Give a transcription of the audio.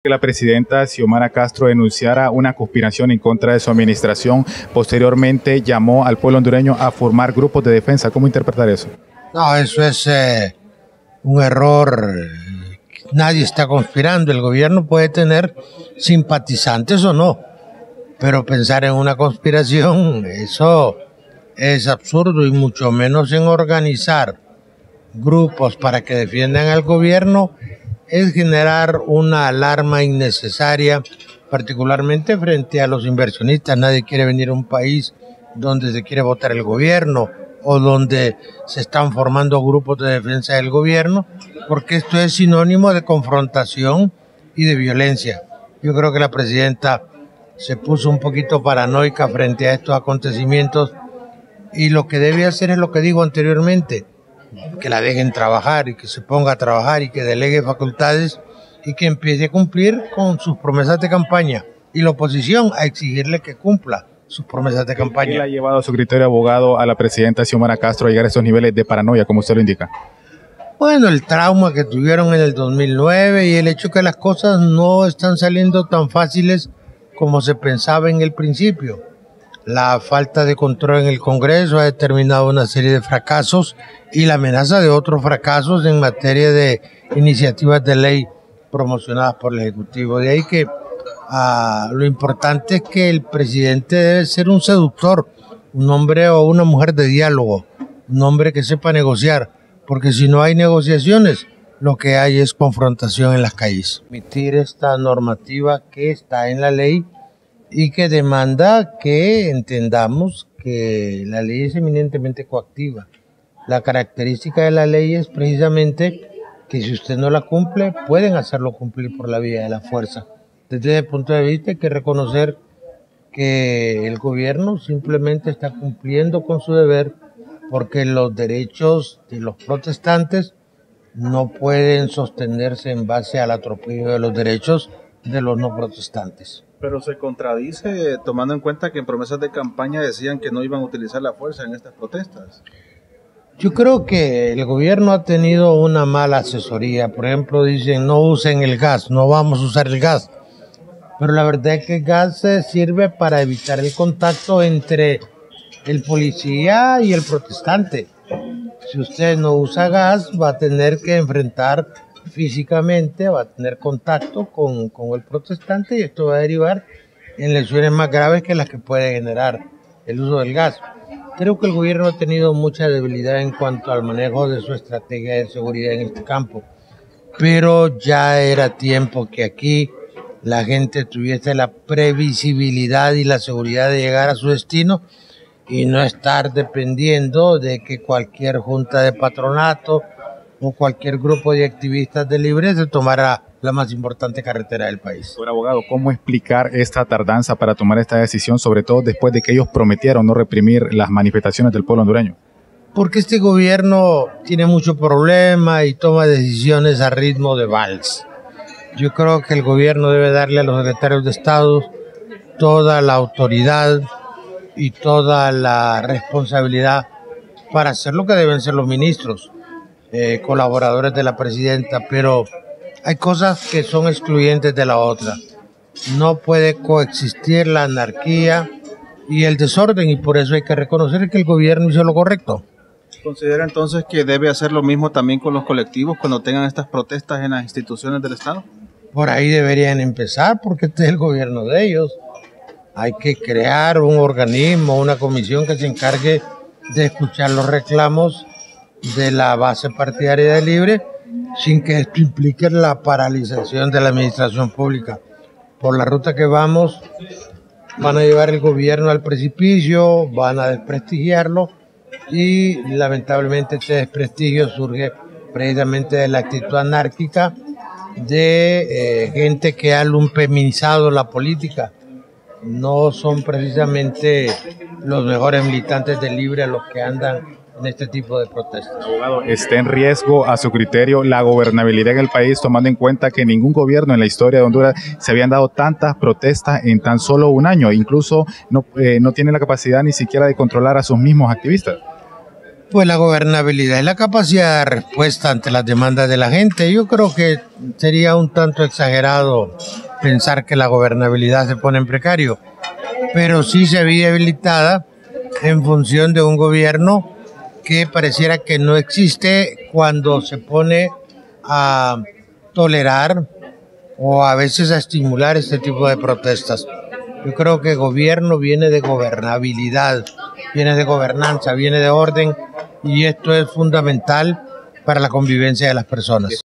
Que la presidenta Xiomara Castro denunciara una conspiración en contra de su administración. Posteriormente llamó al pueblo hondureño a formar grupos de defensa. ¿Cómo interpretar eso? No, eso es un error. Nadie está conspirando. El gobierno puede tener simpatizantes o no, pero pensar en una conspiración, eso es absurdo, y mucho menos en organizar grupos para que defiendan al gobierno. Es generar una alarma innecesaria, particularmente frente a los inversionistas. Nadie quiere venir a un país donde se quiere votar el gobierno o donde se están formando grupos de defensa del gobierno, porque esto es sinónimo de confrontación y de violencia. Yo creo que la presidenta se puso un poquito paranoica frente a estos acontecimientos, y lo que debe hacer es lo que digo anteriormente: que la dejen trabajar y que se ponga a trabajar y que delegue facultades y que empiece a cumplir con sus promesas de campaña, y la oposición a exigirle que cumpla sus promesas de campaña. ¿Qué le ha llevado a su criterio, abogado, a la presidenta Xiomara Castro a llegar a estos niveles de paranoia, como usted lo indica? Bueno, el trauma que tuvieron en el 2009 y el hecho que las cosas no están saliendo tan fáciles como se pensaba en el principio. La falta de control en el Congreso ha determinado una serie de fracasos y la amenaza de otros fracasos en materia de iniciativas de ley promocionadas por el Ejecutivo. De ahí que lo importante es que el presidente debe ser un seductor, un hombre o una mujer de diálogo, un hombre que sepa negociar, porque si no hay negociaciones, lo que hay es confrontación en las calles. Emitir esta normativa que está en la ley y que demanda que entendamos que la ley es eminentemente coactiva. La característica de la ley es precisamente que si usted no la cumple, pueden hacerlo cumplir por la vía de la fuerza. Desde ese punto de vista hay que reconocer que el gobierno simplemente está cumpliendo con su deber, porque los derechos de los protestantes no pueden sostenerse en base al atropello de los derechos de los no protestantes. Pero se contradice tomando en cuenta que en promesas de campaña decían que no iban a utilizar la fuerza en estas protestas. Yo creo que el gobierno ha tenido una mala asesoría. Por ejemplo, dicen no usen el gas, no vamos a usar el gas. Pero la verdad es que el gas sirve para evitar el contacto entre el policía y el protestante. Si usted no usa gas, va a tener que enfrentar físicamente, va a tener contacto con el protestante, y esto va a derivar en lesiones más graves que las que puede generar el uso del gas. Creo que el gobierno ha tenido mucha debilidad en cuanto al manejo de su estrategia de seguridad en este campo, pero ya era tiempo que aquí la gente tuviese la previsibilidad y la seguridad de llegar a su destino y no estar dependiendo de que cualquier junta de patronato o cualquier grupo de activistas de Libre se tomara la más importante carretera del país. Ahora, abogado, ¿cómo explicar esta tardanza para tomar esta decisión, sobre todo después de que ellos prometieron no reprimir las manifestaciones del pueblo hondureño? Porque este gobierno tiene mucho problema y toma decisiones a ritmo de vals. Yo creo que el gobierno debe darle a los secretarios de Estado toda la autoridad y toda la responsabilidad para hacer lo que deben ser los ministros, colaboradores de la presidenta, pero hay cosas que son excluyentes de la otra. No puede coexistir la anarquía y el desorden, y por eso hay que reconocer que el gobierno hizo lo correcto. ¿Considera entonces que debe hacer lo mismo también con los colectivos cuando tengan estas protestas en las instituciones del Estado? Por ahí deberían empezar, porque este es el gobierno de ellos. Hay que crear un organismo, una comisión que se encargue de escuchar los reclamos de la base partidaria de Libre, sin que esto implique la paralización de la administración pública. Por la ruta que vamos, van a llevar el gobierno al precipicio, van a desprestigiarlo, y lamentablemente este desprestigio surge precisamente de la actitud anárquica de gente que ha lumpenizado la política. No son precisamente los mejores militantes de Libre los que andan en este tipo de protestas. Abogado, ¿está en riesgo, a su criterio, la gobernabilidad en el país, tomando en cuenta que ningún gobierno en la historia de Honduras se habían dado tantas protestas en tan solo un año? Incluso no tiene la capacidad ni siquiera de controlar a sus mismos activistas. Pues la gobernabilidad es la capacidad de respuesta ante las demandas de la gente. Yo creo que sería un tanto exagerado pensar que la gobernabilidad se pone en precario, pero sí se ve debilitada en función de un gobierno que pareciera que no existe cuando se pone a tolerar o a veces a estimular este tipo de protestas. Yo creo que gobierno viene de gobernabilidad, viene de gobernanza, viene de orden, y esto es fundamental para la convivencia de las personas.